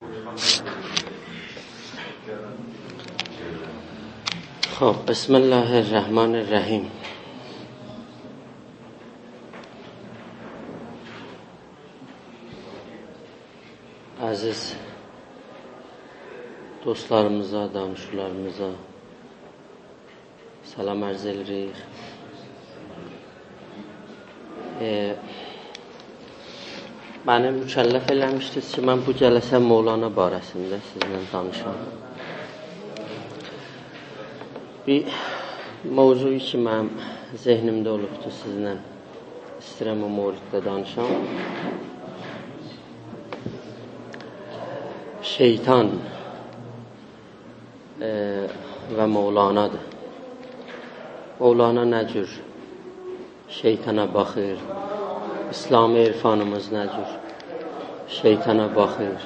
خب بسم الله الرحمن الرحیم. Aziz dostlarımıza, danışıqlarımıza salam arz edirik. Məni mükəlləf eləmişdiniz ki, mən bu cələsə Mevlana barəsində sizinlə danışam. Bir mövzu ki, mənim zehnimdə olubdur, sizinlə istəyirəm o mövzuda danışam. Şeytan və Mevlanadır. Mevlana nə cür şeytana baxır, İslami irfanımız nə cür şeytana baxır,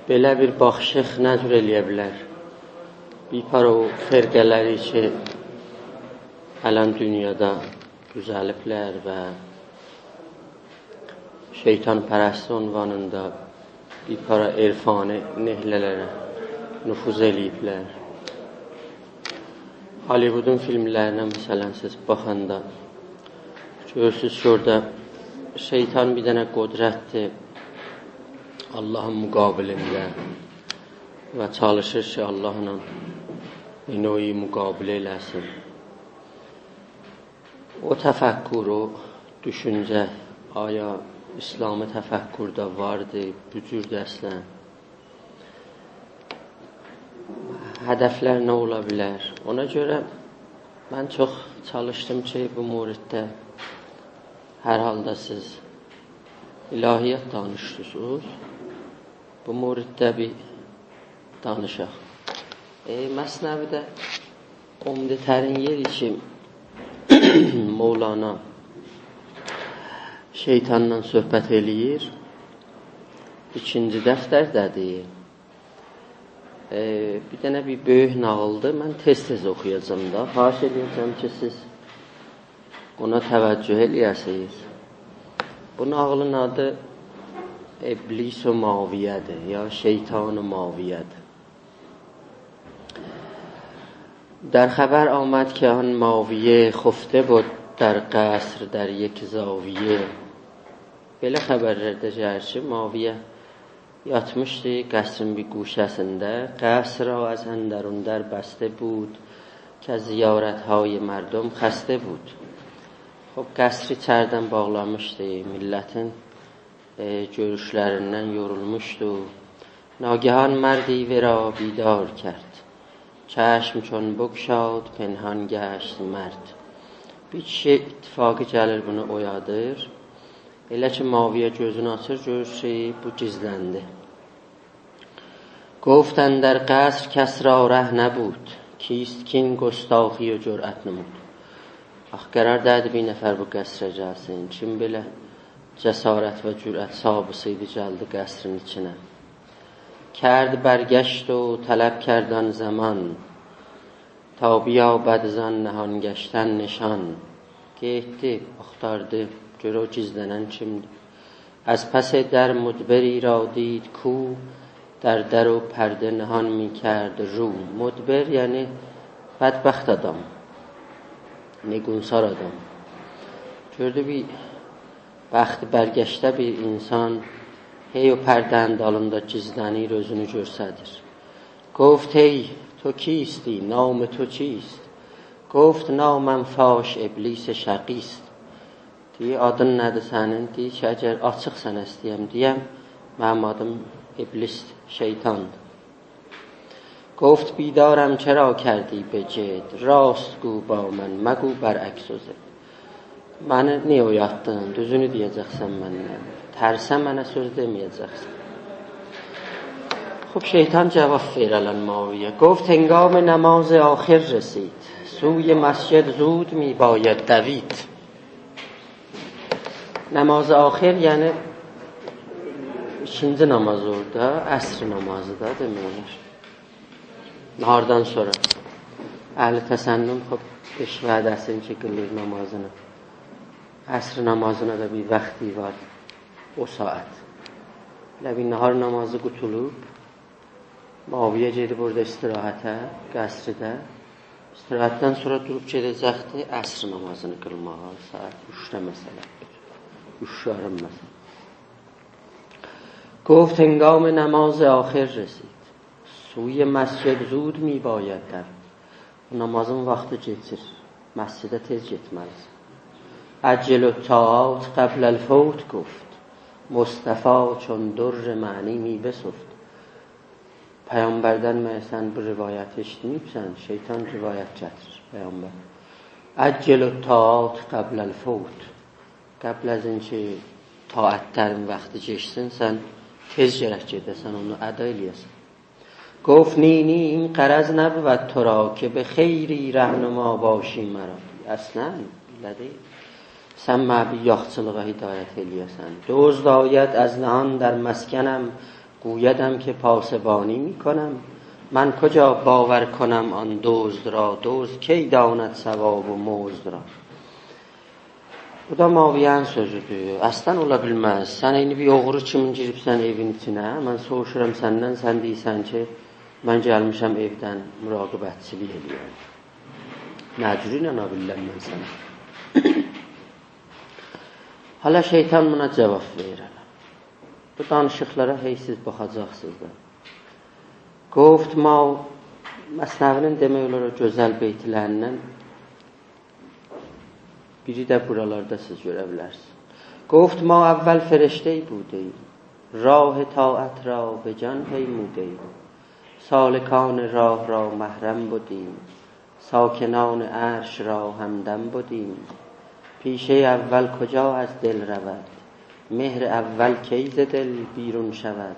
belə bir baxışıq nə cür eləyə bilər? Bir para o fərqələri ki, hələn dünyada düzəliblər və şeytan pərəsti ünvanında bir para irfani nehlələrə nüfuz eləyiblər. Hollywoodun filmlərinə məsələn siz baxanda görürsünüz ki, orada şeytan bir dənə qudrətdir Allahın müqabilində və çalışır ki, Allahla inoyi müqabilə eləsin. O təfəkkür, o düşüncə aya İslami təfəkkürdə vardır, bücürdür əslən. Hədəflər nə ola bilər? Ona görə mən çox çalışdım ki, bu mövzuda hər halda siz ilahiyyat danışırsınız. Bu mövzuda bir danışaq. Məsnəvidə umdətərin yeri ki, Mevlana şeytanla söhbət eləyir. 2-ci dəftərdədir. Bir dənə bir böyük nağıldır. Mən tez-tez oxuyacam da. Xahiş edəcəm ki, siz ona təvəccüh eləyəsiniz. Bu nağılın adı İblis-i Maviyədir, ya Şeytan-ı Maviyədir. در خبر آمد که آن ماویه خفته بود در قصر در یک زاویه. Belə xəbərlərdə gəlir ki, Maviyə yatmışdı qəsrin bir guşəsində. Qəsr را از اندرون در بسته بود که زیارتهای مردم خسته بود. Xub qəsri içərdən bağlamışdı, millətin görüşlərindən yorulmuşdu. ناگهان مردی ورا بیدار کرد. چشم چون بگشاد پنهان گشت مرد. Bir kişi ittifaqı gəlir bunu oyadır. Elə ki Maviyə gözünü açır, görür ki bu gizləndi. گفت اندر قصر کس را ره نبود کیست کین گستاخی و جرأت نمود. Qərar dədi bir nəfər bu qəsrə gəlsin. Kim belə cəsarət və cürət sahibi idi gəldi qəsrin içinə. کرد برگشت و طلب کردن زمان تا بیابد زان نهان گشتن نشان. Getdi, axtardı, görə o gizlənən kimdir. از پس در مدبری را دید کو در در و پرده نهان می کرد رو. مدبر یعنی بدبخت adam, negunsar adam. Gördü bir bəxti bərgəşdə bir insan hey o pərdənin dalında gizlənir, özünü göstərir. گفت hey تو کیستی؟ نام تو چیست؟ گفت نامم فاش ابلیس شقیست. Deyir, adın nədir sənin? Deyir ki, əgər açıq sənə istəyəm deyəm, mənim adım iblisdir, şeytandır. گفت بیدارم چرا کردی به جد راست گو با من مگو برعکس و ضد. Məni niyə oyatdın? Düzünü deyəcəksən mənlə. Tərsə mənə söz deməyəcəksən. خب şeytan cavab verir Maviyə. گفت هنگام نماز آخر رسید سوی مسجد زود می باید دوید. Namaz axir yəni ikinci namaz orada, əsr namazı da demək. Nahardan sonra əhli təsənnüm beş vədəsin ki, qılır namazını. Əsr namazına da bir vaxti var, o saat. Ləbi nahar namazı qutulub, Muaviyə gedib orada istirahətə, qəsridə. İstirahətdən sonra durub gedəcəkdi əsr namazını qılmağa, saat 3'də məsələ. 3:30 məsələ. گفت هنگام نماز آخر رسید. سوی مسجد زود می باید در. Namazın vaxtı keçir. Məscidə tez getməlisən. Əcel الطاعات قبل الفوت گفت. مصطفی چون در معنی می بسفت. Peyğəmbərdən məsələn bu rivayəti eşitməyibsən, şeytan rivayət gətirir Peyğəmbər. Əcel الطاعات قبل الفوت. Qəbl əzin ki, taətlərin vaxtı keçsin, sən tez gərək gedəsən, onu əda eləyəsən. گفت نی این غرض نبود تو را که به خیری رهنما باشی مرا. اصلا بیlədi. Sən mənə bir yaxçılığa hidayət eləyəsən. دزد آید از نهان در مسکنم گویدم که پاسبانی میکنم. من کجا باور کنم آن دزد را. دزد کی داند ثواب و مزد را. Bu da Muaviyyənin sözüdür. Əslən ola bilməz. Sən eyni bir oğru kimin giribsən evin içinə. Mən soruşuram səndən, sən deyirsən ki, mən gəlmişəm evdən müraqibətçilik edirəm. Nəcür inana bilirəm mən sənə. Hala şeytan buna cavab verir. Bu danışıqlara heysiz baxacaqsınız da. Qoft ma Məsnəvinin demək olar o gözəl beytlərindən biri də buralarda siz görə bilərsiniz. گفت ما اول فرشته بودیم راه طاعت را به جان پیمودیم سالکان راه را محرم بودیم ساکنان عرش را همدم بودیم پیشه اول کجا از دل رود مهر اول کی ز دل بیرون شود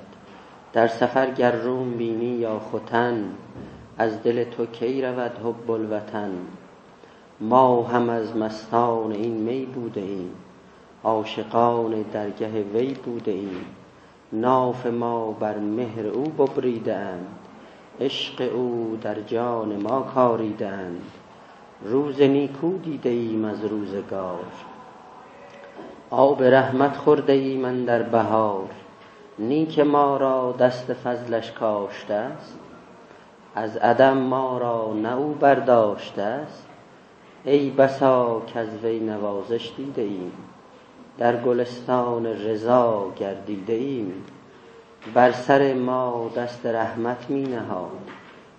در سفر گر روم بینی یا ختن از دل تو کی رود حب الوطن ما هم از مستان این می بوده ایم عاشقان درگه وی بوده ایم ناف ما بر مهر او ببریده اند عشق او در جان ما کاریده اند روز نیکو دیده ایم از روزگار آب رحمت خورده ایم اندر بهار نیک ما را دست فضلش کاشته است از عدم ما را نه او برداشته است ای بسا کز وی نوازش دیده ایم در گلستان رضا گردیده ایم بر سر ما دست رحمت می نهاد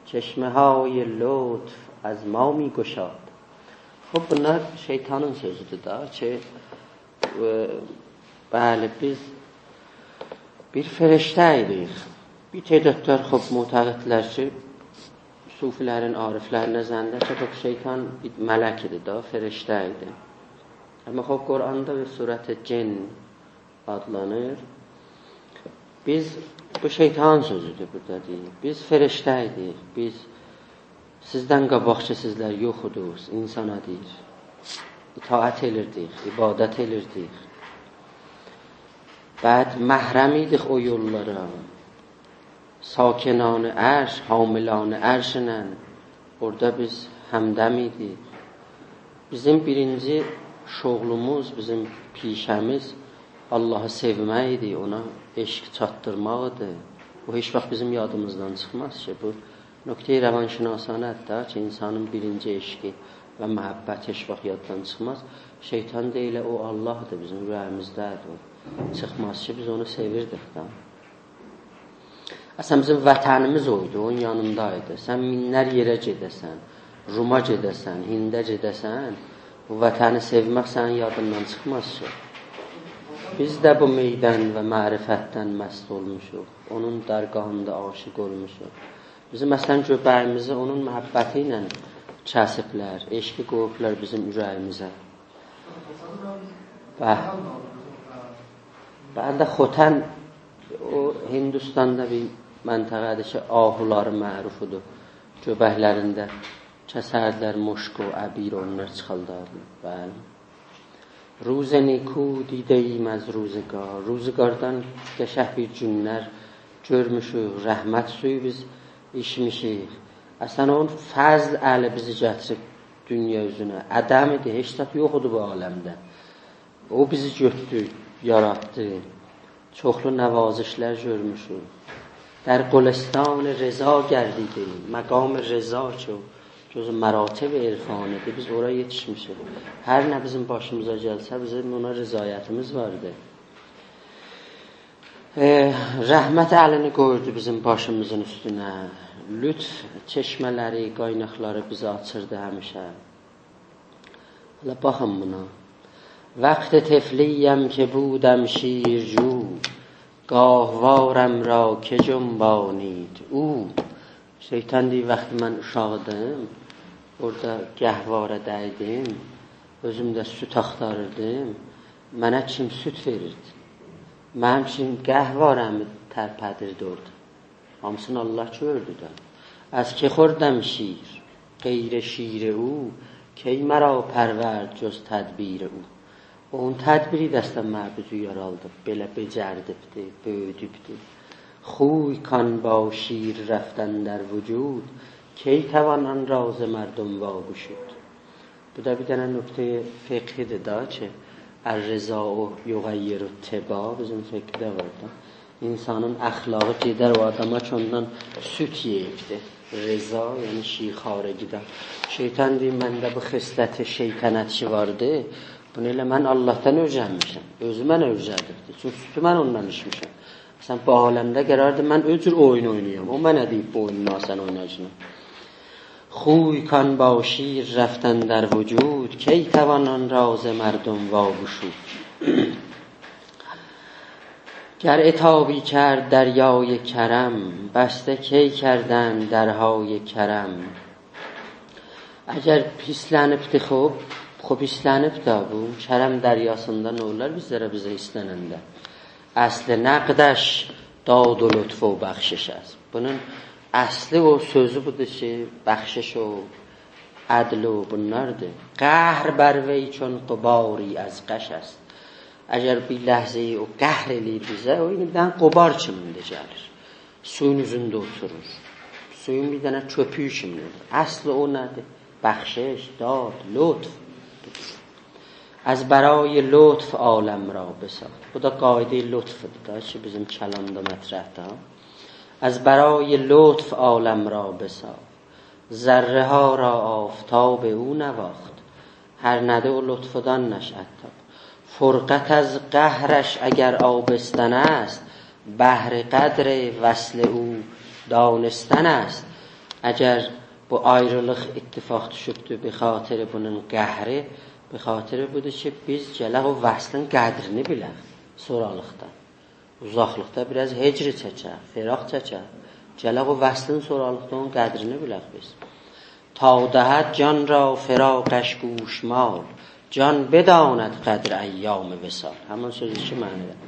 چشمه های لطف از ما می گشاد. خب bunlar şeytanın sözüdür da ki bəli biz bir feriştə idik. Bir tədətlər xub mütəqidlər ki sufilərin, ariflərin nəzərində ki bu şeytan bir mələk idi da, feriştə idi. Amma xub Quranda və surət-i cin adlanır. Biz bu şeytanın sözüdür burada deyil. Biz feriştə idik. Biz sizdən qabaqçı sizlər yoxuduz, insana deyir. İtaət edirdik, ibadət edirdik. Bəd məhrəm idik o yollara. Sakinanı ərş, hamilanı ərşlə orada biz həmdəm idik. Bizim birinci şoğlumuz, bizim pişəmiz Allah'ı sevmək idi, ona eşq çatdırmaqdır. Bu heç vaxt bizim yadımızdan çıxmaz ki, bu nöqtə-i rəvanşünasanətdir ki, insanın birinci eşqi və məhəbbət heç vaxt yaddan çıxmaz. Şeytan deyilə o Allahdır, bizim ürəyimizdədir. Çıxmaz ki, biz onu sevirdik da. Əsən bizim vətənimiz oydu, onun yanındaydı. Sən minlər yerə gedəsən, Ruma gedəsən, Hində gedəsən, bu vətəni sevmək sənin yadından çıxmaz ki. Biz də bu meydən və mərifətdən məst olmuşuq. Onun dərgahında aşiq olmuşuq. Bizim əslən göbəyimizi onun məhəbbəti ilə kəsiblər, eşqi qoyublar bizim ürəyimizə. Bəndə Xotən o Hindistanda bir məntəqədir ki, ahuları mərufudur. Göbəklərində kəsərdlər muşq o, əbir onlar çıxaldardır. Bəli. روز نیکو دیده ایم از روزگار روزگارdan qəşəng bir günlər görmüşük, rəhmət suyu biz içmişik. Əslən onun fəzl əli bizi gətirib dünya üzünə. Ədəm idi, heç zət yox idi bu aləmdə. O bizi götürdü, yarattı. çoxlu nəvazişlər görmüşük. در قلستان رضا گردیدیم. مقام رضا چو جز مراتب عرفانه biz oraya yetişmişik. Her ne bizim başımıza gelse bizim ona rızayetimiz vardı. Rəhmət əlini qoydu bizim başımızın üstünə. Lütf çeşmələri, qaynaqları bizə açırdı həmişə. Hələ baxın buna. وقت طفلیم که بودم شیرجو گاهوارم را که جنبانید او. Şeytan deyir, vaxtı mən uşaqdım, orada gəhvara dəydim, özümdə süt axtarırdım, mənə kim süt verirdi? Mənim üçün gəhvaramı tərpədirdi orada. Hamısını Allah gördü də. از که خوردم شیر غیر شیر او کی مرا پرورد جز تدبیر او. Onun tədbiri dəstə məbudu yaraldı, belə becərdibdi, böyüdübdi. خوی کان با شیر رفتن در وجود کی توانان راز مردم واگشود. Bu da bir dənə nöqtə fiqhidir da ki, الرضا یغیر الطباع bizim fiqhdə var da. İnsanın əxlaqı gedər o adama ki ondan süt yeyibdir. Rıza yəni şixarəgidən. Şeytan deyir, məndə bu xislət şeytanət ki vardı. Bunu elə mən Allahdan öyrənmişəm. Özü mən öyrədirdi. Çünki sütü mən ondan içmişəm. Sən bu aləmdə qərardır, mən öcür oyun oynayam. O mənə deyib bu oyunla sən oynayacaq. خوی کان با شیر رفتن در وجود کی توانان راز مردم واگشود. گر عتابی کرد دریای کرم بسته کی کردن درهای کرم. Əgər pislənibdi xob pislənibdi bu kərəm dəryasında nə olar bizə istənəndə. Əsli nəqdəş dad و لطف و بخشش است. Bunun əsli o sözü budur ki, bəxşiş o ədl o bunlardır. قهر بر وی چون غباری از قش است. Əgər bir ləhzəyi o qəhr eləyir bizə, o yenidən qobar kimində gəlir. Suyun üzündə oturur. Suyun bir dənə köpüyü kimində. Əsli o nədir? بخشش، داد، لطف. از برای لطف عالم را بساخت. Bu da قاعده لطفdır da ki bizim kəlamda mətrəhdə. از برای لطف عالم را بساخت. ذره ها را آفتاب او نواخت. هر نده و لطفدان نشأت تاب. فرقت از قهرش اگر آبستن است بهر قدر وصل او دانستن است. اگر bu ayrılıq ittifaq düşübdür be xatirə bunun qəhri, be xatirə budur ki, biz gələk o vəslin qədrini bilək soralıqda. Uzaqlıqda biraz hecri çəkək, firaq çəkək. Gələk o vəslin soralıqda onun qədrini bilək biz. تا دهد جان را فراقش گوشمال جان بداند قدر ایام وصال. همان sözü ki معنی دارد.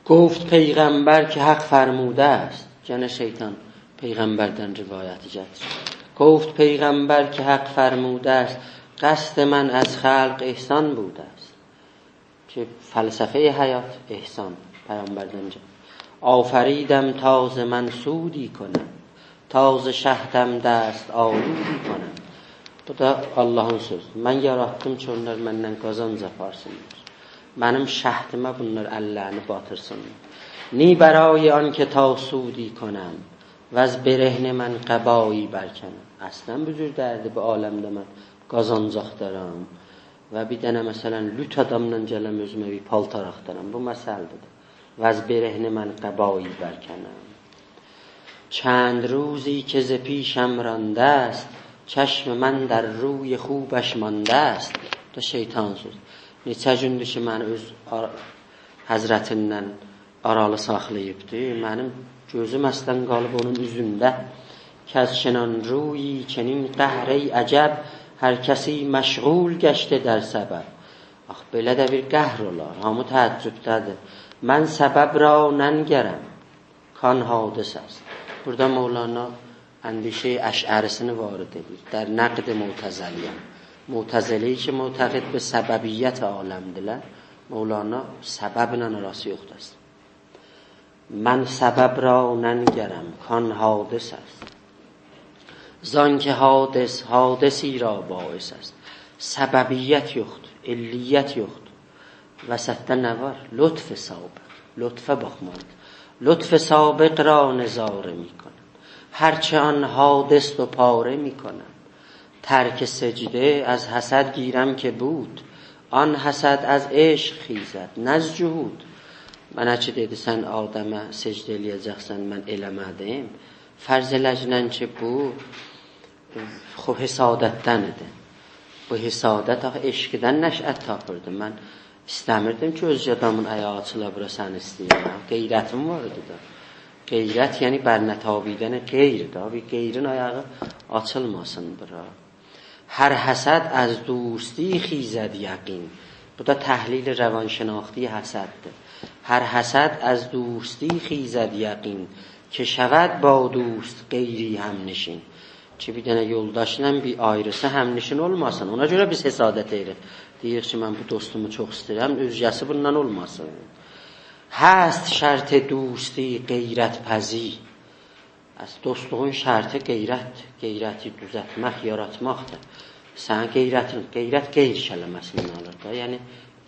گفت پیغمبر که حق فرموده است. Gene şeytan Peyğəmbərdən rivayəti gətirir. گفت پیغمبر که حق فرموده است قصد من از خلق احسان بوده است. که فلسفه حیات احسان پیغمبرdən gəlir. آفریدم تاز من سودی کنم تاز şəhdəm dəst aludi کنم. Bu da Allah'ın sözü. Mən yaratdım ki onlar məndən qazanc aparsınlar. Mənim şəhdimə bunlar əllərini batırsınlar. Ni برای آن که تا سودی کنم و از برهنه من قبایی برکنم. Əslən bu cür dərdi bu aləmdə mən qazanc axtaram və bir dənə məsələn lüt adamla gələm özümə bir paltar axtaram. Bu məsələdir. و از برهنه من قبایی برکنم. چند روزی که ز پیشم رانده است چشم من در روی خوبش مانده است. Da şeytan söz. Neçə gündür ki məni öz həzrətindən aralı saxlayıbdı. Mənim gözüm əslən qalıb onun üzündə. Kəz çənan ruyi çənin qəhri əcəb hər kəsi məşğul gəşdi در səbəb. Ax belə də bir qəhr olar. Hamı təəccübdədir. Mən səbəb ra nəngərəm. Kan hadis است. Burada Mevlana اندیشه اشعرسini varid edir. در نقد معتزلیه. معتزلی که معتقد به سببیت عالمدilər. Mevlana səbəblə arası yoxdur. Mən səbəb ra nəngərəm. Kan hadis است. زان که حادثی را باعث است. Səbəbiyyət yoxdur. Elliyyət yoxdur. وسطta نه var لطف سابق، لطف بخماند، لطف سابق را نظاره می کنم، هرچه آن حادث و پاره می کنم. ترک سجده از حسد گیرم که بود، آن حسد از عشق خیزد نه از جهود. Mənə ki dedi sən Adəmə secdə eləyəcəksən, mən eləmədim. Fərz eləcəksən ki bu xub həsadətdən idi. Bu həsadət axı eşqdən nəşət tapırdı. Mən istəmirdim ki öz adamın ayağı açıla bura sən istəyirəm. Qeyrətim var idi da. Qeyrət yəni bərnətabidən qeyri da. Bir qeyrin ayağı açılmasın bura. Hər həsəd az دوستی خیزد یقین. Bu da təhlil روانشناختی həsəddir. هر حسد از دوستی خیزد یقین که شود با دوست qeyri həmnişin. Ki bir dənə yoldaşla bir ayrısı həmnişin olmasın. Ona görə biz həsadət edirik. Deyirik ki mən bu dostumu çox istəyirəm, özgəsi bundan olmasın. Həst şərt دوستی qeyrət pəzi. Az dostluğun şərti qeyrətdir. Qeyrəti düzəltmək, yaratmaqdır. Sən qeyrət qeyr kəlməsindən alır da. Yəni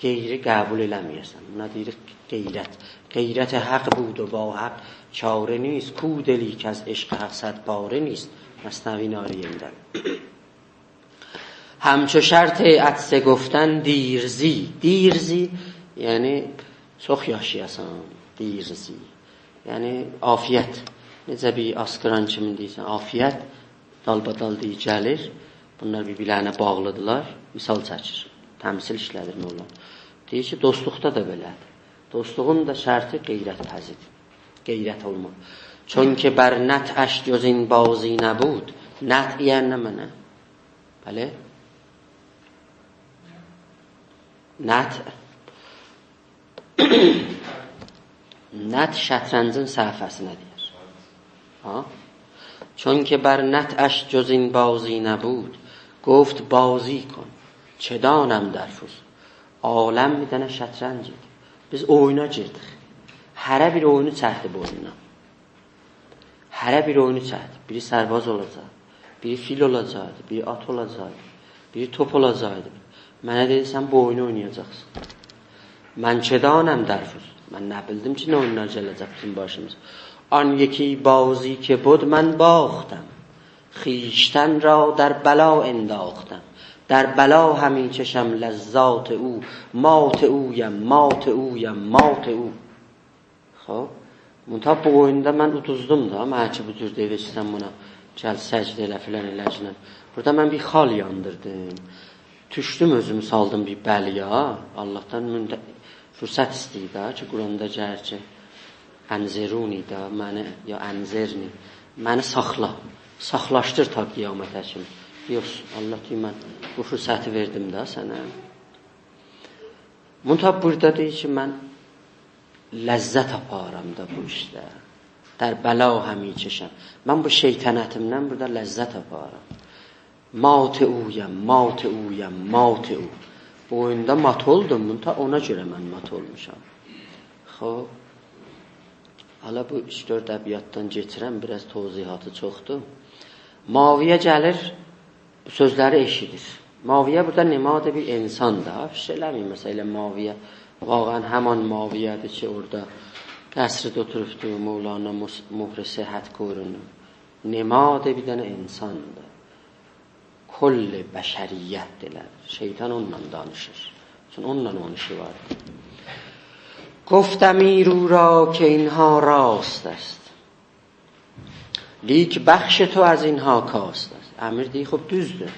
qeyri qəbul eləməyəsən. Buna deyirik qeyrət. Qeyrət haqq بود و با حق چاره نیست. کو دلی که از عشق حق صد پاره نیست. مثنوی ناریندن. همچو شرط عطسه گفتن دیرزی. دیرزی یعنی çox yaşayasan. Dirzی yəni afiyət. Necə bir askıran kimi deyirsən, afiyət dalbadal deyə gəlir. Bunlar bir-birlərinə bağlıdırlar. Misal çəkir. Təmsil işlədir Mövlan. Deyir ki, dostluqda da belədir. Dostluğun da şərti qeyrət pəzidir. Qeyrət olmaq. Çون که بر نطعش جز این بازی نبود. نطع یعنی نه منه. بله؟ نطع نطع şətrəncin səhifəsinə deyir. Ha? چون که بر نطعش جز این بازی نبود. گفت بازی کن چه دانم در فوز. Aləm bir dənə şətrənc idi. Biz oyuna girdik. Hərə bir oyunu çəkdi boynuna. Hərə bir oyunu çəkdi. Biri sərbaz olacaq, biri fil olacaqdı, biri at olacaqdı, biri top olacaqdı. Mənə dedi, sən bu oyunu oynayacaqsın. Mən çə danəm dərfuz. Mən nə bildim ki, nə oyunlar gələcək bizim başımız. An yeki bazi که بود من باختم. خیشتن را در بلا انداختم. در بلا همی چشم لذات او. مات اویم مات اویم مات او. خب منتها bu oyunda mən uduzdum da. Mənə ki bu cür deyirsən buna gəl səcdə elə filan eləcnə. Burada mən bir xal yandırdım. Düşdüm özümü saldım bir bəliya. Allahdan fürsət istəyir da ki Quranda gəlir ki ənziruni da məni ya ənzirni məni saxla. Saxlaşdır ta qiyamətə kimi. Yox, Allah deyir, mən bu fürsəti verdim da sənə. Müntəb burada deyir ki, mən ləzzət aparam da bu işdə. Dər bəla həmi çəşəm. Mən bu şeytanətimdən burada ləzzət aparam. Mat uyam, mat uyam, mat u. Bu oyunda mat oldum, müntəb ona görə mən mat olmuşam. Xob, hala bu 3-4 əbiyyatdan geçirəm, biraz tozihatı çoxdur. Maviyə gəlir, bu sözləri eşidir. Maviyə burada nemadə bir insandır. Fiş eləmiyim məsələ maviyə. Vaqən həman maviyədir ki, orada qəsrdə oturubdur, Mevlana Muhri Səhət Qorunu. Nemadə bir dənə insandır. Kull bəşəriyyət dilər. Şeytan onunla danışır. Çünki onunla onun işi var. گفتمی رو را که اینها راست است لیک بخش تو از اینها کاست است. Əmir deyir, xub düzdür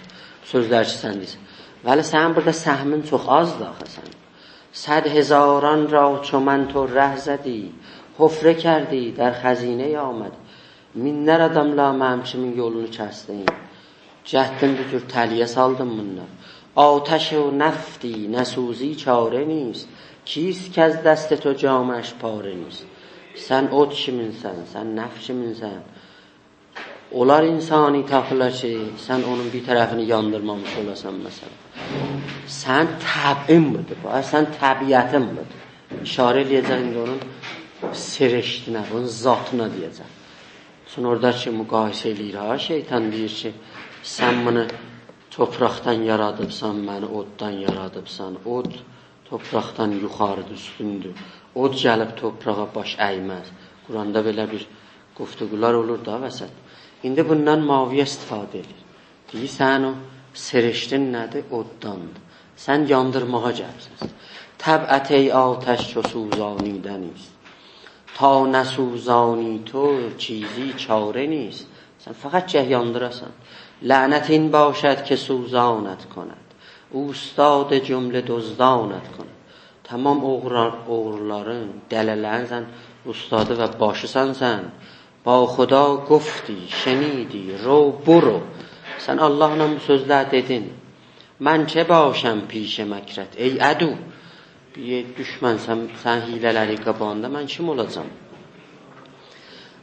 sözlər ki sən deyirsən. Vəli sənin burada səhmin çox azdır axı sən. 100,000 را چو من تو ره زدی حفره کردی در خزینه آمد. Minlər adamla mənim kimin yolunu kəsdin. Cəhdin bu cür təliyə saldın bunlar. آتش و نفتی نسوزی چاره نیست. کیست که از دست تو جامش پاره نیست. Sən od kiminsən, sən nəf kiminsən. Olar insani tapılar ki, sən onun bir tərəfini yandırmamış olasan məsələn. Sən təbin budur, sən təbiyyətin budur. İşarə eləyəcək indi onun sirəşdinə, onun zatına deyəcək. Sonra orada ki, müqayisə eləyir, şeytan deyir ki, sən bunu topraqdan yaradıbsan, məni oddan yaradıbsan. Od Topraktan yuxarıdır, üstündür. Od gəlib toprağa baş əyməz. Quranda belə bir güftəgülər olur da vəsət. İndi bundan Muaviyə istifadə edir. Deyirsən o seriştin nədir? Oddandır. Sən yandırmağa gəlsən. Təbət ey atəş ço suzanیدن است. تا نسوزانی تو چیزی چاره نیست. sən fəqət gəh yandırasan. Lənət in باشد که سوزانت کند. Ustad cümle dozdanət konu. Tamam oğruların, dələlərin sən ustadı və başısan sən. Ba Xuda gufti, şenidi, ro buru. Sən Allahla bu sözlər dedin. Mən çə başam pişə məkrət, ey ədü. Bir düşmən sən hilələri qabağında mən kim olacam?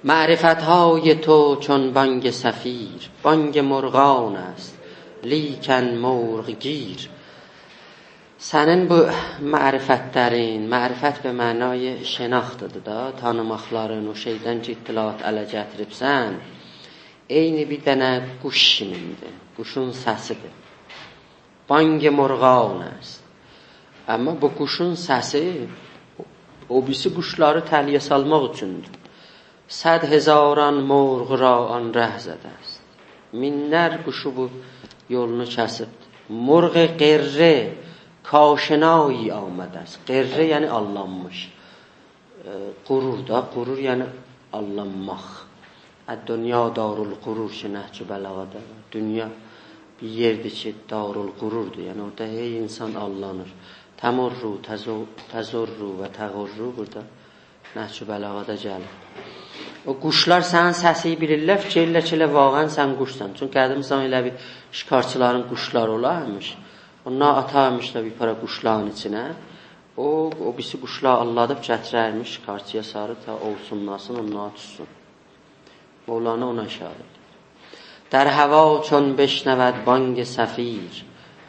Ma'rifatهای تو چون بانگ صفیر بانگ مرغان است لیکن مرغ گیر. Sənin bu mərifətlərin, mərifət və mənaya şənaxtıdır da, tanımaqların, o şeydən ki, ittilat ələ gətiribsən, eyni bir dənə quş kimindir, quşun səsidir. Bangi murğan است. Amma bu quşun səsi, o birisi quşları təliyə salmaq üçündür. 100,000 مرغ را آن ره زده است. Minlər quşu bu yolunu kəsibdir. Murğ qirre kaşinayı آمده است. Qirre yəni allanmış. Qurur da, qurur yəni allanmaq. Dünya darul qurur ki, Nəhcü Bəlağada. Dünya bir yerdir ki, darul qururdur. Yəni orada hey insan allanır. Təmurru, təzurru və təğurru burada Nəhcü Bəlağada gəlir. O quşlar sənin səsiyi bilirlər, fikirlər ki, elə vaqən sən quşsan. Çünki qədim zaman elə bir şikarçıların quşları olarmış. Onlar atarmışlar bir para quşların içinə. O birisi quşlar alladıb gətirərmiş şikarçıya sarı ta olsunlasın, onlara tutsun. Mevlana ona işarət. در هوا چون بشنود بانگ صفیر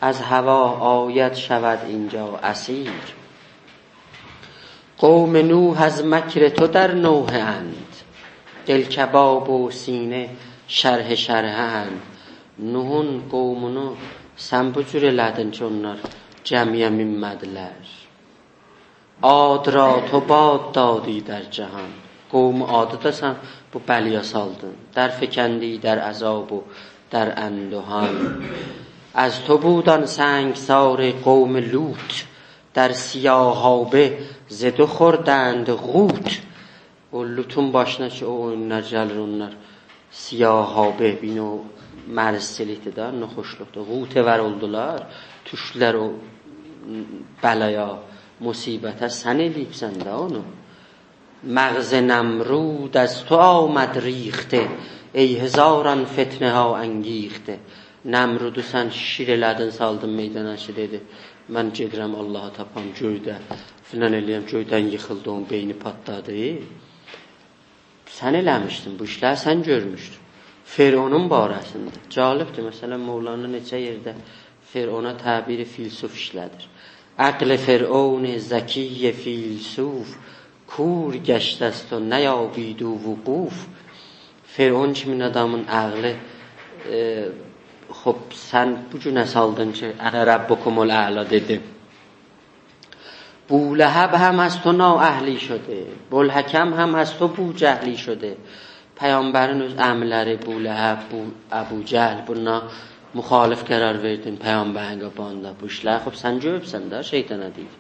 از هوا آید شود اینجا اسیر. قوم نوح از مکر تو در نوحه اند دل کباب و سینه şərh şərhənd. Nuhun qovmunu sən bu cür elədin ki, onlar cəmiyə minmədilər. Ad ra to bad dadi در جهان. Qovmu adı da sən bu bəliyə saldın. در فکندی در عذاب و در اندوهان. از تو بودان سنگسار قوم لوط در سیاهابه ز تو خوردند غوت. O Lutun başına ki, o oyunlar gəlir onlar. Siyahabə, bir o mərsilikdir da, xoşluqdur. Qutəvər oldular, düşdülər o bəlaya, musibətə, sən eləyibsən də onu. مغز نمرود از تو آمد ریخته ای هزاران فتنه ها انگیخته. Nəmrudu sən şir elədin, saldın meydana ki, dedi, mən gedirəm Allah'a tapam göydə, filan eləyəm, göydən yıxıldı, onun beyni patladı. Sən eləmişdin, bu işlər sən görmüşdün. Fironun barəsində. Calibdir, məsələn, Mevlana neçə yerdə Firona təbiri filsuf işlədir. Əql Firon zəkiy filsuf kur gəştəst o nəyabidu vüquf. Firon kimin adamın əqli خب sən bu günə saldın ki, ənə Rabbukumul A'la dedi. بولهب هم از تو نااهلی شده بولحکم هم از تو بوجهلی شده. Peyğəmbərin öz əmrləri Buləhəb, Əbucəhl buna müxalif qərar verdin Peyğəmbərin qabağında. Bu işlər xub sən görübsən də şeytana deyir.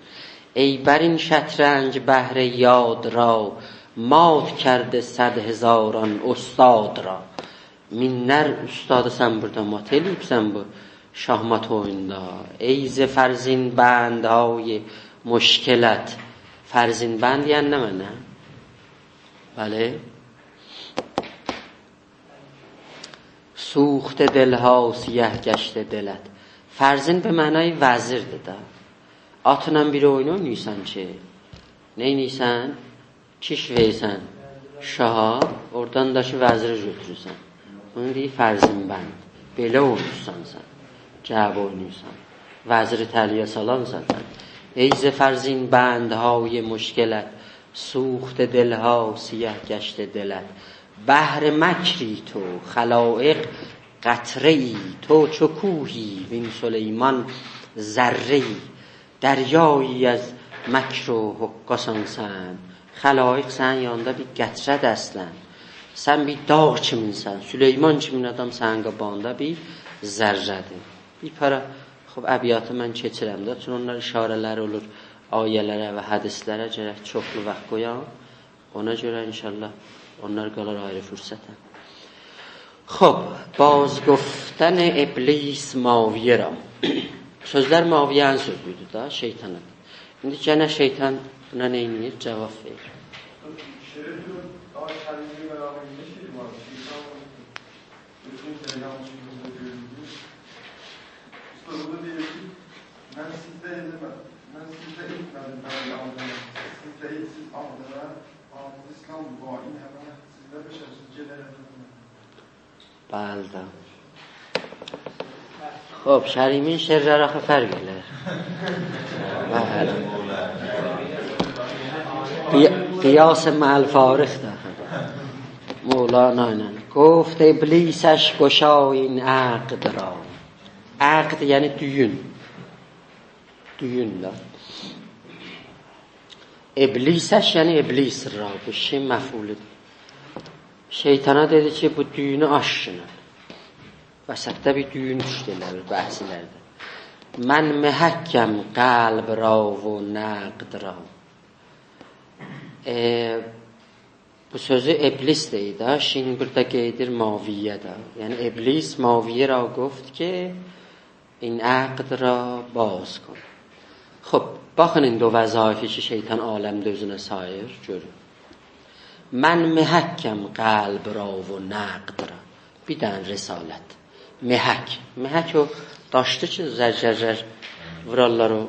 ای بر این شطرنج بهر یاد را مات کرده 100,000 استاد را. Minlər ustadı sən burada mat eləyibsən bu şahmat oyunda. ای ز فرزین بندهای مشکلت. فرزین بند yəni nə mənə? Bəli. سوخته دلها سیه گشته دلت. Farzin به معنای وزirdir da. Atla bir oyun oynayırsan ki, nə eynirsən? Kiş versən şaha, oradan da ki vəziri götürürsən. Bunu deyir farzin bənd. Belə oynayırsan sən. Cəb oynayırsan. Vəziri təliyə salansan sən. ای ز فرزین بندهای مشکلت سوخته دلها سیه گشته دلت. بحر مکری تو خلائق قطره ای تو چو کوهی وین سلیمان ذره ای. دریایی از مکر و حقاسان sen. Xəlaik sənin yanında bir qətrəd əslən. Sən bir dağ kiminsən. Süleyman kimin adam sənin qabağında bir zərrədir. Bir para əbiyyatı mən keçirəm də. Çünki onlar işarələr olur ayələrə və hədislərə gərək çoxlu vaxt qoyam. Ona görə inşallah onlar qalar ayrı fürsətə. باز گفتن ابلیس ماویه را. Sözlər Maviyyənin sözüydü da, şeytanın. İndi gənə şeytan buna nə edir? Cavab verir. Ben sizde ilkmedim ben aldım. Sizde ilksiz aldılar. Aldı İslam bu ayine ben sizde beşersiz celere Balda. şərimin şerrər axı fərq elər. قیاس مع الفارق مولانا گفت ابلیسش گشای این عقد را. عقد یعنی düyün da. İblisəş yəni iblis ra. Bu şey məfuludur. Şeytana dedi ki bu düyünü aşşına. Vəsətdə bir düyün düşdülər bəhsilərdə. Mən məhəkkəm qəlb ra və nəqd ra. Bu sözü iblis deyir da. Şimdi burada qeydir maviyyə da. Yəni iblis maviyyə ra گفت ki این عقد را باز کن. baxın indi o vəzaifi ki şeytan aləmdə özünə sayır, görün. Mən məhəkkəm qəlb ra və nəqd ra. Bir dənə risalət. Məhək o daşdı ki zərcərlər vurarlar o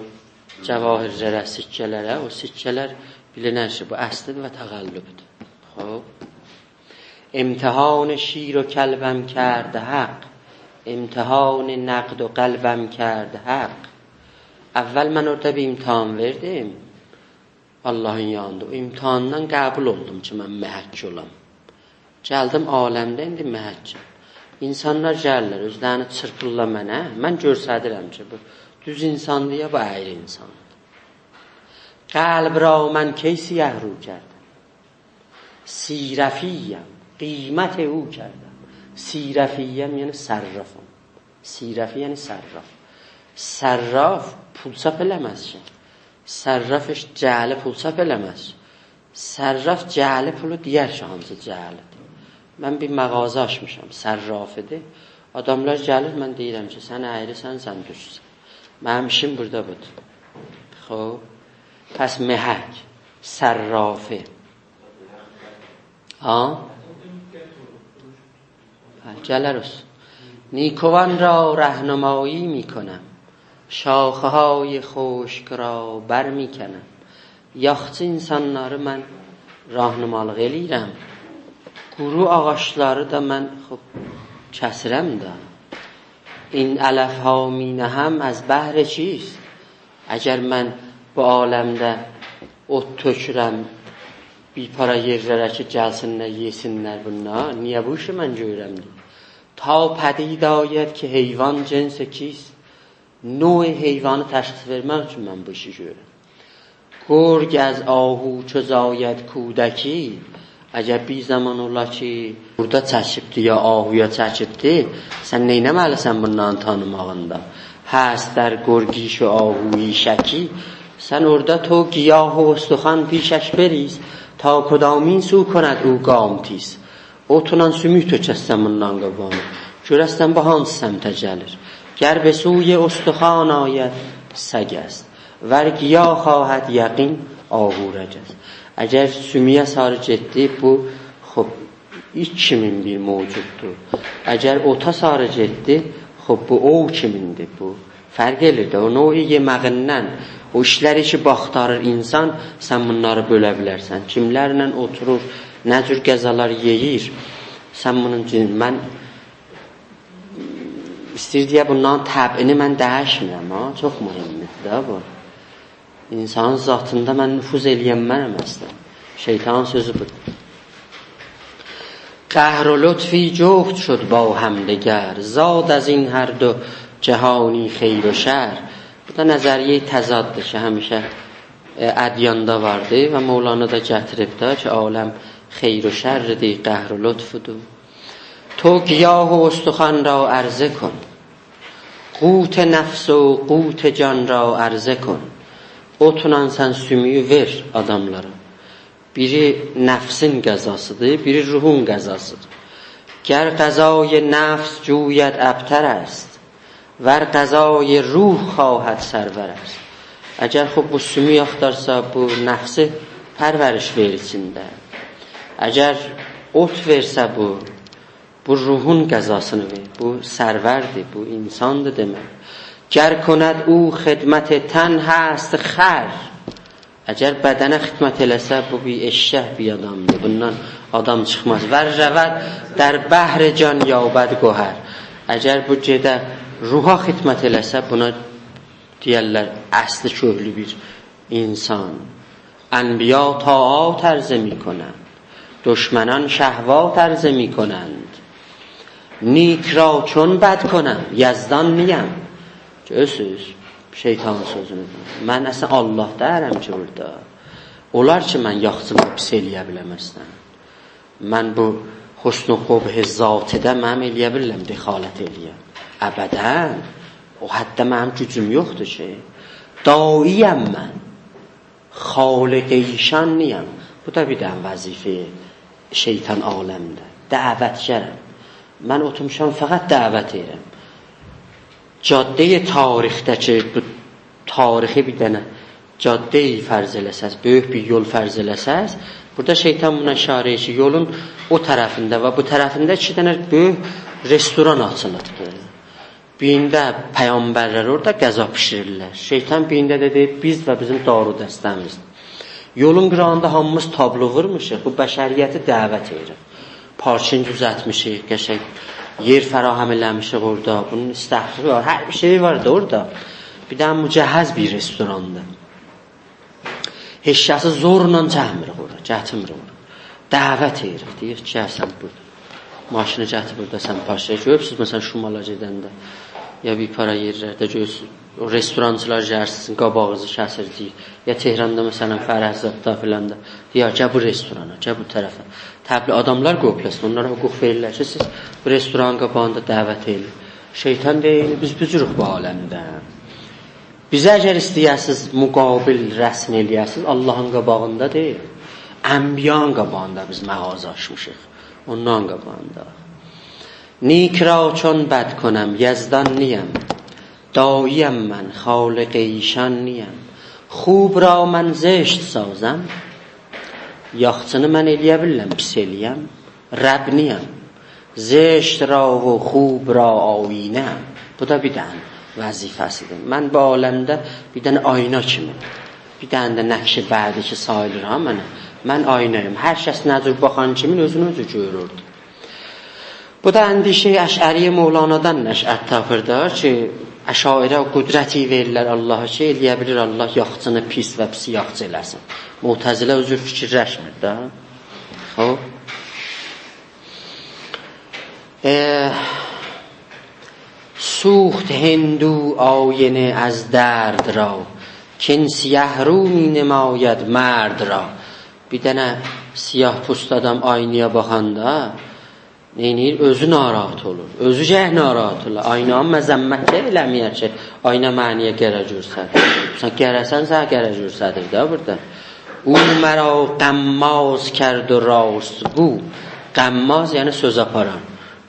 cəvahirlərə, sikkələrə. O sikkələr bilinən şey bu əslidir və təğəllübdür. امتحان شیر و کلبم کرده حق. امتحان نقد و قلبم کرده حق. Əvvəl mən orada bir imtihan verdim Allahın yanında. O imtihandan qəbul oldum ki mən məhəkk olam. Gəldim aləmdə indi məhəkkəm. İnsanlar gəlirlər, özlərini çırpırlar mənə. Mən görsədirəm ki bu düz insandır ya bu əyri insandır. Qəlb ra mən کی siyah رو کردم. سیرفیم قیمت او کردم. سیرفیم یعنی صرافم. سیرفی یعنی صراف. Sərraf pul çap eləməz ki. Sərrafış cəli pul çap eləməz. Sərraf cəli pulu deyər ki, hamısı cəlidir. Mən bir mağaza açmışam, sərrafidir. Adamlar gəlir, mən deyirəm ki, sən əyrisən, sən düzsən. Mənim işim burada budur. Pəs məhək, sərrafi. Gələr olsun. نیکوان را رهنمایی میکنم. شاخه های خشک را بر میکنم. Yaxşı insanları mən rahnumalıq eləyirəm. Quru ağaçları da mən kəsirəm da. İn ələfha minəhəm az bəhrə çiz. Əgər mən bu aləmdə ot tökürəm bir para yerlərə ki gəlsinlər, yesinlər bunlar. Niyə bu işi mən görürəm deyir. تا پدید آید که حیوان جنس کیست. نوع حیوان تشخیص vermək üçün mən bu işi görürəm. گرگ از آهو چو زاید کودکی. Əgər bir zaman ola ki burada çəkibdi ya ahuya çəkibdi, sən neynəməlisən bundan tanımağında? هست در گرگیش و آهوی شکی. sən orada تو گیاه و استخوان پیشش بریز تا کدامین سو کند او گام تیز. Otunan sümük tökəsən bundan qabağına. Görəsən bu hansı səmtə gəlir. Gər be suy استخوان آید سگست. Vər giya xahət yəqin ahurəcəz. Əgər sümüyə sarı getdi bu 2000 bir mövcuddur. Əgər ota sarı getdi bu o kimindir bu. Fərq edir də. O növ yeməğindən o işləri ki baxtarır insan, sən bunları bölə bilərsən. Kimlərlə oturur, nə cür qəzalar yeyir. Sən bunun üçün mən istəyirdiyə bundan təbini mən dəyişmirəm. Çox mühümdür da bu. İnsanın zatında mən nüfuz eləyən mənəm əslən. Şeytanın sözü budur. قهر و لطفی جفت شد با همدگر. زاد از این هر دو جهانی خیر و شر. Bu da nəzəriyyə təzaddır ki, həmişə ədyanda vardı və Mevlana da gətiribdə ki, aləm xeyr و şرdir، قهر و لطفdur. تو گیاه و استخوان را عرضه کن، قوت نفس و قوت can را عرضه کن. Otunan sən sümüyü ver adamlara. Biri nəfsin qəzasıdır, biri ruhun qəzasıdır. Gər qəzای nefs جوید ابتر است، ور qəzای ruh خواهد سرور است. Əgər bu sümüyü axtarsa, bu nəfsi pərvəriş vericində. Əgər ot versə bu ruhun qəzasını ver. Bu sərvərdir, bu insandır demək. Gər کند او خدمت تن هست خر. Əgər bədənə xidmət eləsə, bu bir eşşəh bir adamdır. Bundan adam çıxmaz. Vər rəvəd در بحر can یابد گوهر. Əgər bu gedə ruha xidmət eləsə, buna deyərlər əsli köhlü bir insan. انبیا طاعات عرضه می کنند، دشمنان شهوات عرضه می کنند. نیک را چون بد کنم یزدان niyəm. Görürsünüz şeytanın sözünü. Mən əslən Allah deyirəm ki burada. Olar ki mən yaxşılıq pis eləyə biləməzsən. Mən bu husn و قبح zatidə mənim eləyə bilirəm, dexalət eləyəm. Əbədən. O həddə mənim gücüm yoxdur ki. Daiyəm mən. خالق ایشان niyəm. Bu da bir dənə vəzifə şeytan aləmdə. Dəvətgərəm. Mən oturmuşam fəqət dəvət edirəm. Cadde tarixdəki bu tarixi bir dənə caddeyi fərz eləsəz, böyük bir yol fərz eləsəz, burada şeytan buna işarə edir ki, yolun o tərəfində və bu tərəfində 2 dənə böyük restoran açılıbdır. Birində peyğəmbərlər orada qəza pişirirlər. Şeytan birində də deyir, biz və bizim daru dəstəmizdir. Yolun qırağında hamımız tablo vurmuşuq, bu bəşəriyyəti dəvət edir. Parçın düzəltmişik, qəşəng yer fərahem eləmişik orada, bunun istəxri var, hər bir şey vardı orada. Bir dənə mücəhəz bir restoranda. Heç kəsi zorla çəkmirik orada, gətirmirik orada. Dəvət edirik, deyir ki, sən burada. Maşını gətir burada, sən parçaya görürsünüz, məsələn, Şumala gedəndə, ya bir para yerlərdə görürsünüz, o restorançılar gəlsin, qabağınızı kəsirdik, ya Tehranda, məsələn, Fərəhzadda filan da, deyir, gəl bu restorana, gəl bu tərəfə. Təbli adamlar qoplasın, onlara hüquq verirlər ki, siz bu restoranın qabağında dəvət edin. Şeytan deyil, biz bücürük bu aləmdə. Bizə əgər istəyəsiniz, müqabil rəsm eləyəsiniz, Allahın qabağında deyil, ənbiyanın qabağında biz mağazə açmışıq, ondan qabağında. نیک را چون بد کنم یزدان niyəm. داییم من خالق ایشان niyəm. خوب را من زشت سازم. Yaxçını mən eləyə bilirəm, pis eləyəm. Rəbb niyəm. Zeşt ra və xub ra ayinəm. Bu da bir dənə vəzifəsidir. Mən bu aləmdə bir dənə ayna kimi, bir dənə də nəqşi bədi ki sayılır ha mənə. Mən aynayım. Hər kəs nəcür baxan kimin özünü özü görürdü. Bu da əndişə Əşəri Mevlanadan nəşət tapırdı ki, əşairə qüdrəti verirlər Allaha ki, eləyə bilir Allah yaxçını pis və pis yaxçı eləsin. Mu'təzilə özür fikirləşmir də. Xoş. سوخت هندو آینه از درد را کن سیاه رو می نماید مرد را. Bir dənə siyah pust adam aynaya baxanda neynir? Özü narahat olur. Özü gəh narahat olur. Aynanı məzəmmət eləməyər ki, ayna məniyə qərə görsədir. Sən qərəsən, sən qərə görsədir də burada. او مرا قماز کرد و راستگو. قماز یعنی söz aparan.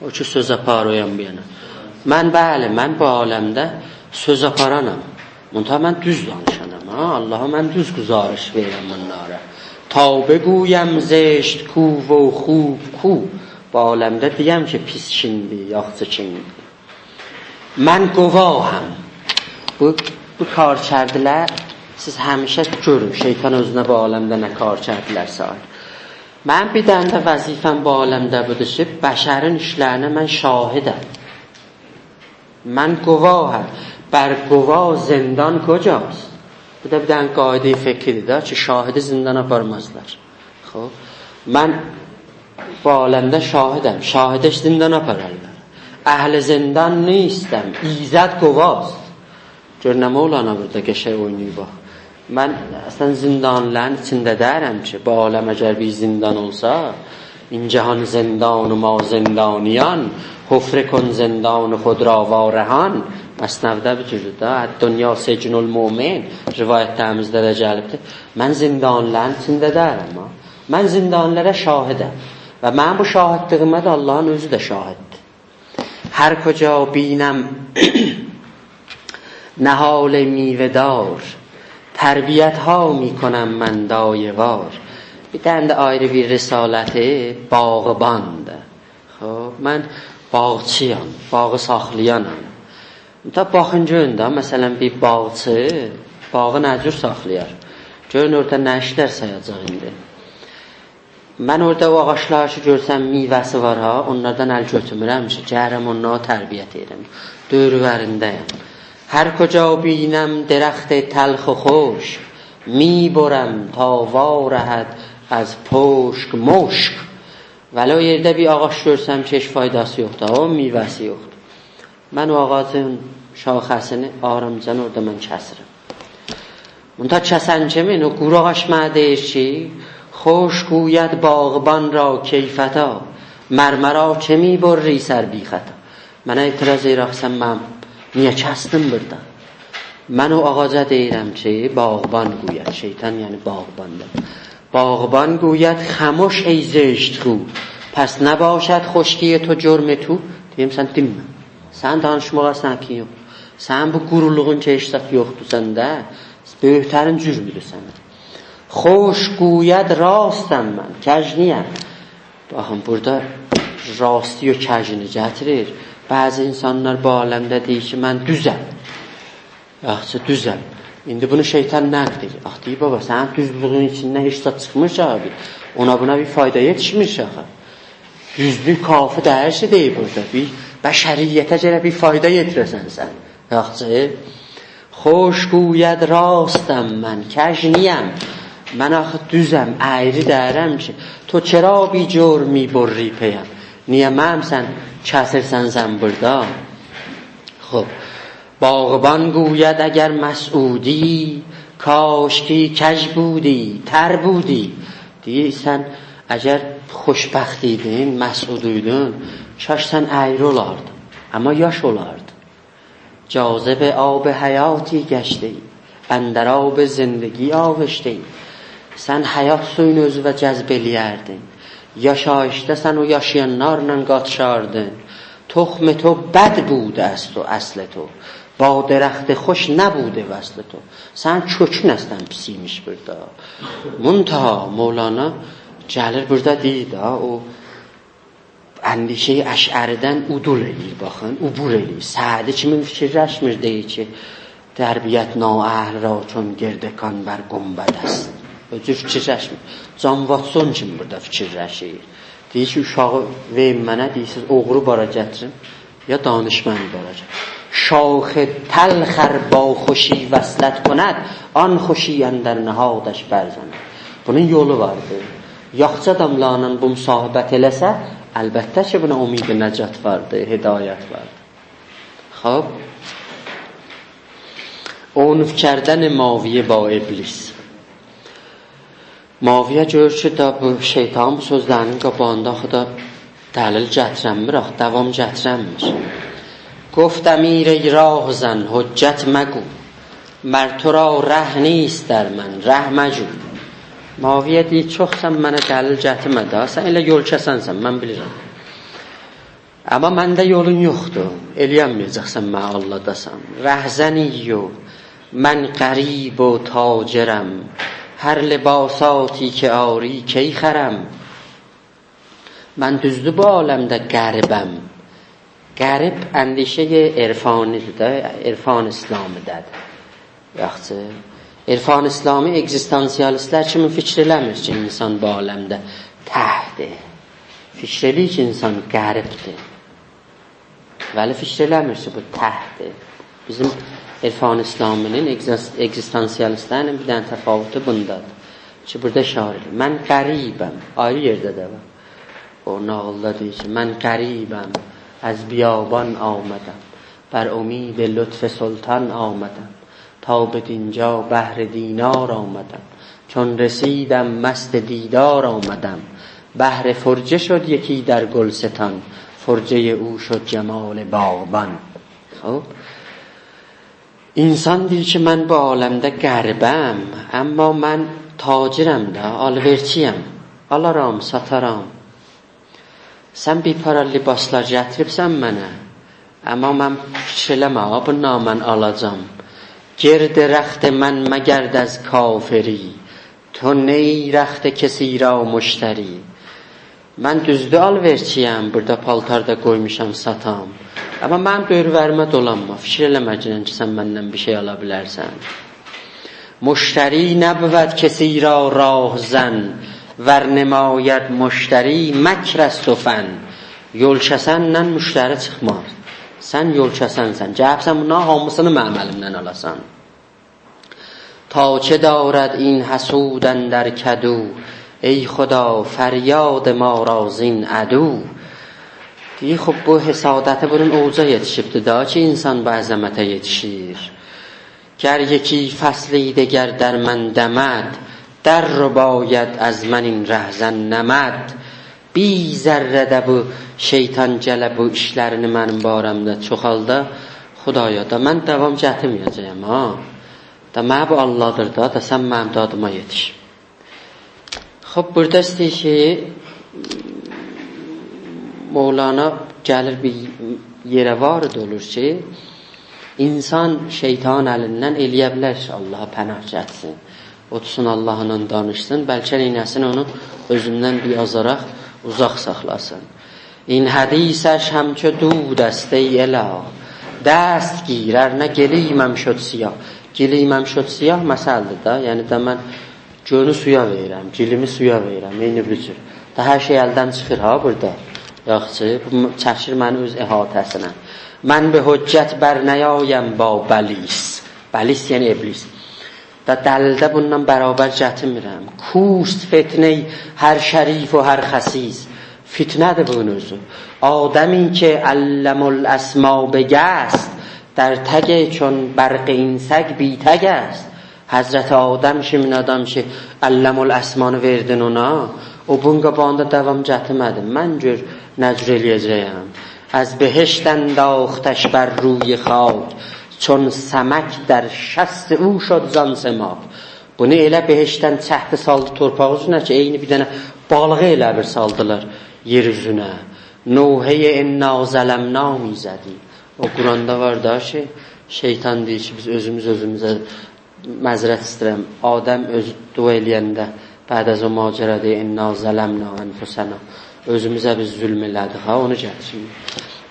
O ki söz aparıyan bir yana. Mən bəli, mən bu aləmdə söz aparanam. Müntəha mən düz danışanam. Allaha mən düz güzarış verirəm bunlara. Ta بگویم زشت کو و خوب کو. Bu aləmdə deyəm ki, pis kimdir, yaxşı kimdir. Mən qovaham. Bu kar kərdilər, siz həmişə görün, şeytan özünə bu aləmdə nə kar kərdilərsə. Mən bir dənə də vəzifəm bu aləmdə budur ki, bəşərin işlərinə mən şahidəm. Mən qovaham. Bər qovah zindan kocast. Bu da bir dənə qaidə fikridir də ki, şahidi zindan aparmazlar. Xoş. Mən bu aləmdə şahidəm. Şahidə zindan apararlar. Əhl-i zindan نیستم. ایزد قواست. Gör nə Mevlana burada qəşəng oynayıb bax. Mən əslən zindanların içində deyirəm ki, bu aləm əgər bir zindan olsa, İncehan زندان ما زندانیان حفره کن زندان خود را وارهان. Məsnəvdə bir cürdür da. Dünya secnul mu'min rivayətlərimizdə də gəlibdir. Mən zindanların içində deyirəm. Mən zindanlara şahidəm. Və mən bu şahidliyimə də Allahın özü də şahiddir. Hər koca binəm nəhal میوه‌دار تربیت ها میکنم من دایه‌وار. Bir tane de ayrı bir risaləti bağıbandır. Mən bağçıyam, bağı saxlayanam. Baxın görün də, məsələn bir bağçı bağı nə cür saxlayar? Görün orada nə işlər sayacaq indi. Mən orada o ağaçlar ki görsəm meyvəsi var ha, onlardan əl götürmürəm ki, gəlirəm onlara tərbiyyət edirəm. Dövrlərindəyəm. Hər koca binəm درخت تلخ و خشک میبرم تا وارهد از پشک مشک. ولی yerdə bir ağaç görsəm ki, heç faydası yoxdur, o meyvəsi yoxdur. Mən o ağacın şaxəsini aramcan orada mən kəsirəm. Bunda kəsən kimin? O quru ağac mənə deyir ki, خوش گوید باغبان را کیفتا مرمرا چه میبری سر بی خطا. Mənə etiraz edirəxsən, mən niyə kəsdim burada? Mən o ağaca deyirəm ki, باغبان گوید. Şeytan yəni باغبانdır. باغبان گوید خموش ای زشت خو پس نباشد خشکی تو جرم تو. Deyim sən dinmə. Sən danışmağa sən ki yox. Sən bu quruluğun ki heç yoxdur səndə. Böyüklərin cürmüdür sənə. Xoş گوید راستم mən, kəcniyəm. Baxın burada rastı o kəcini gətirir. Bəzi insanlar bu aləmdə deyir ki, mən düzəm. Yaxşı düzəm. İndi bunu şeytan nəqd edir. Ax deyir baba, sənin düzlüğün içindən heç də çıxmır abi. Ona buna bir fayda yetişmir axı. Düzlük kafi dəyərsi deyir burada. Bir bəşəriyyətə görə bir fayda yetirəsən sən. Yaxşı. Xoş گوید راستم mən, kəcniyəm. Mən axı düzəm, əyri dərəm ki, to çera bir cor میبری پیم. Niyə mənim sən kəsirsən sən burada? خب باغبان گوید اگر مسعودی کاشکی کج بودی تر بودی. Deyirsən, əgər xoşbəxtliydin, məsuduydun, kaş sən əyri olardın, amma yaş olardın. Cazib آب حیاتی گشتی اندر آب زندگی آغشتی. Sən həyat suyunu özünə cəzb eləyərdin. Yaşayışda o yaşayanlarla qatışardın. تخم تو بد بوده است و اصل تو با درخت خوش نبوده وصل تو. Sən kökün əslən pis imiş burada. Muntaha Mevlana gəlir burada deyir da, o əndişəyi əşəridən udul eləyir, baxın, ubur eləyir. Səadi kimin fikirləşmir deyir ki, tərbiyyət naəhl ra çون گردکان بر گنبد است. Öcür fikirləşmir. Can Watson kimi burada fikirləşir. Deyir ki, uşağı verin mənə, deyirsiniz, oğru bara gətirin, ya danışməni bara gətirin. شاخ تلخر با خوشی وصلت کند آن خوشی اندر نهادش برزند. Bunun yolu vardır. Yaxşı adamlarla bu müsahibət eləsə, əlbəttə ki, buna umid nəcat vardır, hidayət vardır. Xob. Onuf کردن ماویه با ابلیس. Maviyə görür ki, bu şeytan bu sözlərinin qabağında xuda dəlil gətirənmir, davam gətirənmir. گفتم ایر ای راه زن حجت مگو مر تو را ره نیست در من ره مجو. Maviyə deyir, çoxsan mənə dəlil gətirmə da, sən elə yol kəsənsən, mən bilirəm. Amma məndə yolun yoxdur, eləyənməyəcəksən mənə alladasan. Rəhzəniyyü, mən qərib و تاجرم هر لباساتی که آری کی خرم. Mən düzdür bu aləmdə qəribəm. Qərib əndişə irfanidir də, irfan İslamidədir. Yaxşı. İrfan İslami egzistansiyalistlər kimi fikr eləmir ki, insan bu aləmdə təhdir. Fikr eləyir ki, insan qəribdir. Vəli fikr eləmir ki, bu təhdir. Bizim İrfan İslaminin egzistansiyalistlərin bir dənə təfavutu bundadır. Ki, burada işarə edir. Mən qəribəm. Ayrı yerdə də var. O nağılda deyir ki, mən qəribəm. از بیابان آمدم بر امید لطف سلطان آمدم، تا به دینجا بهر دینار آمدم. چون رسیدم مست دیدار آمدم، بهر فرجه شد یکی در گلستان، فرجه او شد جمال باغبان. خب انسان دیر که من bu alemde qərbəm, amma mən tacirəm də, alverçiyəm, alaram, sataram. Sən bir para libaslar gətiribsən mənə, amma mən fikir eləmə, bununla mən alacam. Gird رخت من مگرد از کافری، تو نی رخت کسی را مشتری. Mən düzdür alverçiyəm, burada paltarda qoymuşam satam. Amma mənim dövr-vərimə dolanma, fikir eləməcən ki, sən məndən bir şey ala bilərsən. مشتری نبود کسی را راهزن، ور نماید مشتری مکر است و فن. Yol kəsənlə müştəri çıxmaz. Sən yol kəsənsən, cəhəbsən buna hamısını mənim əlimdən alasan. تا چه دارد این حسود اندر کدو، ای خدا فریاد ما را زین عدو. دیگه خب bu حسادت bunun اوجا yetişibdir da ki insan bu əzəmətə yetişir. گر یکی فصلی دگر در من دمد، در رباید از من این رهزن نمد. بی ذره də bu şeytan gələ bu işlərini mənim barəmdə çoxalda, Xudaya da mən davam gətirməyəcəyəm ha. Da mənə bu Allahdır da sən mənim dadıma yetiş. Xub burada istəyir ki Mevlana gəlir bir yerə varid olur ki insan şeytan əlindən eləyə bilər ki Allaha pənah çətsin, otursun Allahla danışsın, bəlkə neynəsin onu özündən bir azaraq uzaq saxlasın. این حدیثش همچو دود است ای اله، دست گیر ارنه گلیمم شد سیاه. Giliyiməm şod siyah məsələdir da, yəni də mən gönü suya verirəm, gilimi suya verirəm, eyni bir cür. Da hər şey əldən çıxır ha burada. Yaxşı, bu çəkir məni öz əhatəsinə. Mən bir hüccət bər nəyayəm ba bəlis. Bəlis yəni iblis. Da dəlildə bundan bərabər gətirmirəm. Kust fitnə hər şərif و hər xəsis. Fitnədir bunun özü. Adəmin ki əlləmul əsma بگست، در تگ چون برق این سگ بی تگ است. Həzrəti Adəm kimin adam ki Əlləmul əsmanı verdin ona, o bununla bağında davam gətirmədim. Mən gör nə cür eləyəcəyəm. از بهشت انداختش بر روی خاک، چون سمک در شست او شد زان سماک. Bunu elə behişdən çəhdi saldı torpaq üzünə ki eyni bir dənə balığı elə bir saldılar yer üzünə. Nuhəyə inna zələmna mizədi. O Quranda var da ki şeytan deyir ki biz özümüzə məzrət istəyirəm. Adəm öz dua eləyəndə bəd az o macəra deyir inna zələmna ənfusəna. Özümüzə biz zülm elədik ha, onu gətirin.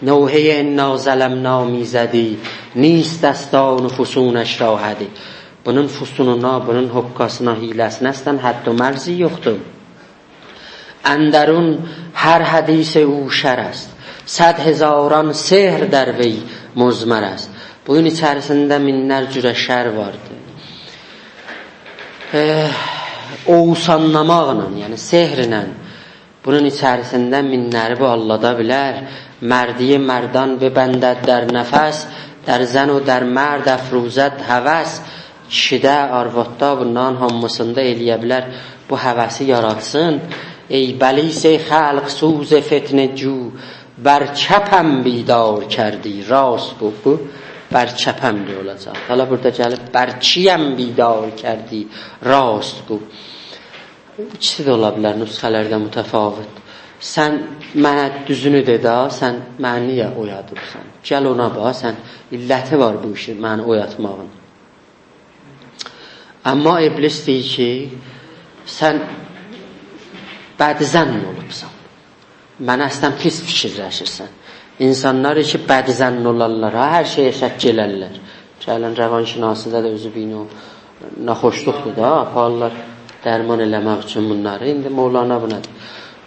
Nuhəyə inna zələmna mizədi، نیست دستا نفوسونش را هدی. Bunun fusununa, bunun hokkasına, hiləsinə əslən hədd و mərzi yoxdur. اندرون هر حدیث او şər است، 100 هزاران sehr در وی مزمر است. Bunun içərisində minlər cürə şər vardır. Oğusanlamaqla, yəni sehrlə bunun içərisində minləri bu allada bilər. مردی مردان ببندد در نفس، در زن و در مرد افروزد هوس. Kişidə, arvadda bundan hamısında eləyə bilər bu həvəsi yaratsın. Ey bəlis-i xalq suz fitnə cu، بر çəpəm bidar کردی راست bu بر çəpəm deyə olacaq. Hala burada gəlib بر çiyəm bidar کردی راست bu. İkisi də ola bilər nüsxələrdə mütəfavit. Sən mənə düzünü de da, sən məni niyə oyadıbsan? Gəl ona bax, sən illəti var bu işi məni oyatmağın. Amma iblis deyir ki sən bədizən olubsan, mənə əslən pis fikirləşirsən. İnsanlar ki bədizən olarlar, hər şeyə şək gələrlər. Gələn rəvanşinasında da özü bini o naxoşluqdur da, aparırlar dərman eləmək üçün bunları. İndi Mevlana buna deyir.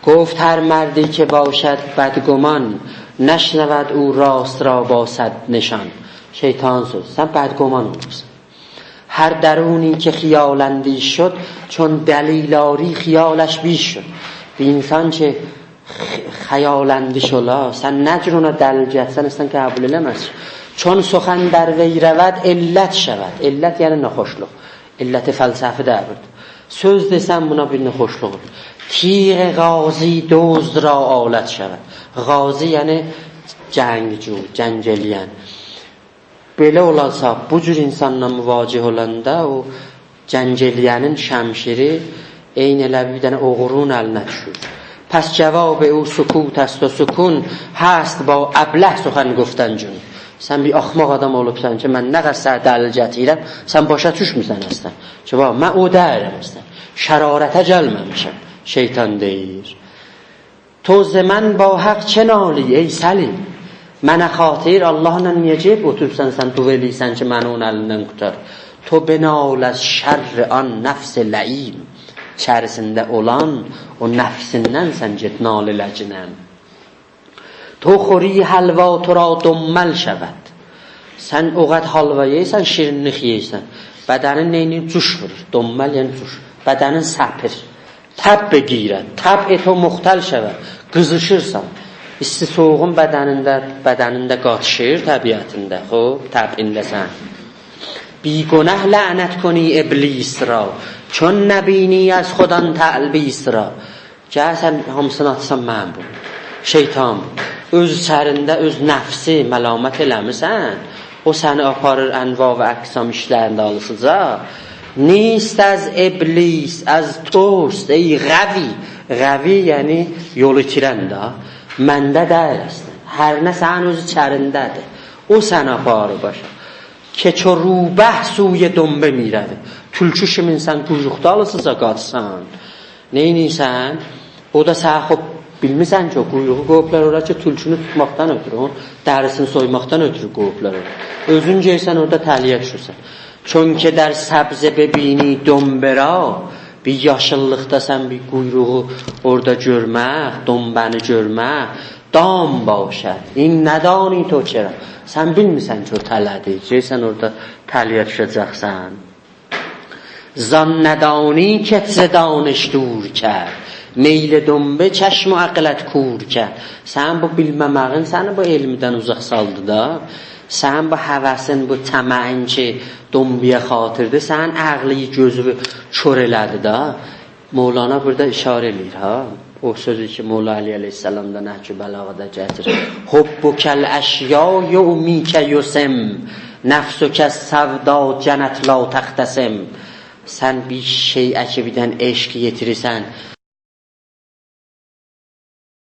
گفت هر مردی که باشد بدگمان، نشنود او راست را با صد نشان. şeytan söz. Sən بدگمان olursan. هر درونی که خیالندی شد، چون دلیلاری خیالش بیش شد. Bir insan ki xəyaləndiş ola, sən nə cür ona dəlil gətsən, sən qəbul eləməz. چون سخن در وی رود علت شود. علت یعنی نخوشلو، علت فلسفه در بود. söz desem buna bir xoşluq. تیغ غازی دزد را آلت شود. غازی یعنی جنگجو، جنگلiyən. Belə olarsa bu cür insanla müvacih olanda o cəngəliyənin şəmşiri eyni elə bir dənə oğurun əlinə düşür. Pəs cavab o sukut است و sukun هست با ابله سخن گفتن جون. Sən bir axmaq adam olubsan ki, mən nə qədər dəlil gətirəm, sən başa düşmüsən əslən. Cavab, mən o deyirəm əslən. Şərarətə gəlməmişəm. Şeytan deyir. توز من با حق چه نالی ای سلیم. Mənə xatir Allahla niyə gəlib otursan sən dua eləyirsən ki, məni onun əlindən qutar. To benal az şerr an nefs la'im. İçərisində olan o nəfsindən sən get naliləcinəm. تو خوری حلوا تو را دنبل شود. Sən o qədər halva yeysən, şirinlik yeysən. Bədənin neyini cuş vurur. Dönməl yəni cuş. Bədənin səpir. Təb begirət. Təb eto muxtal şəvər. Qızışırsan. İsti soğuğun bədənində qatışır təbiətində. Xob, təbinləsən. بیگناه لعنت کنی ابلیس را چون نبینی از خودان تلبیس را. Gəl sən hamısını atsan mən bu. Şeytan bu. Öz içərində öz nəfsi məlamət eləmirsən. O səni aparır ənva və əqsam işlərində alısıca. Nist az iblis az tost ey غوی. غوی yəni yol itirən də. Məndə deyil əslən. Hər nə sənin öz içərindədir. O səni aparır başa. که چو روبه سوی دنبه می روه. تلچو شمینسن quyruqda alısıca qaçsan. Neyniysən? O da sən xop bilmirsən ki, o quyruğu qoyublar ora ki, tülçünü tutmaqdan ötürü, onun dərisini soymaqdan ötürü qoyublar ora. Özün geysən orada təliyə düşürsən. Çünki در سبزه ببینی دنبه را bir yaşıllıqda sən bir quyruğu orada görmək, dönbəni görmək dam başad. İn ندانی تو چرا. Sən bilmirsən ki, o tələdir. Geysən orada təliyə düşəcəksən. زان ندانی که ز دانش دور کرد میل دنبه چشم و عقلت کور کرد. Sən bu bilməməğin səni bu elmdən uzaq saldı da. Sən bu həvəsin, bu təməin ki, dönbəyə xatırdır, sən əqli gözü kör elədi da. Mevlana burada işarə edir ha. O sözü ki Mola Ali Aleyhisselam'da Nəhcü Bəlağada gətirir. Hubbukel əşya yevmikə yusem nəfsükə səvda cənət la təxtəsim. Sən bir şey əkibidən eşq yetirirsən,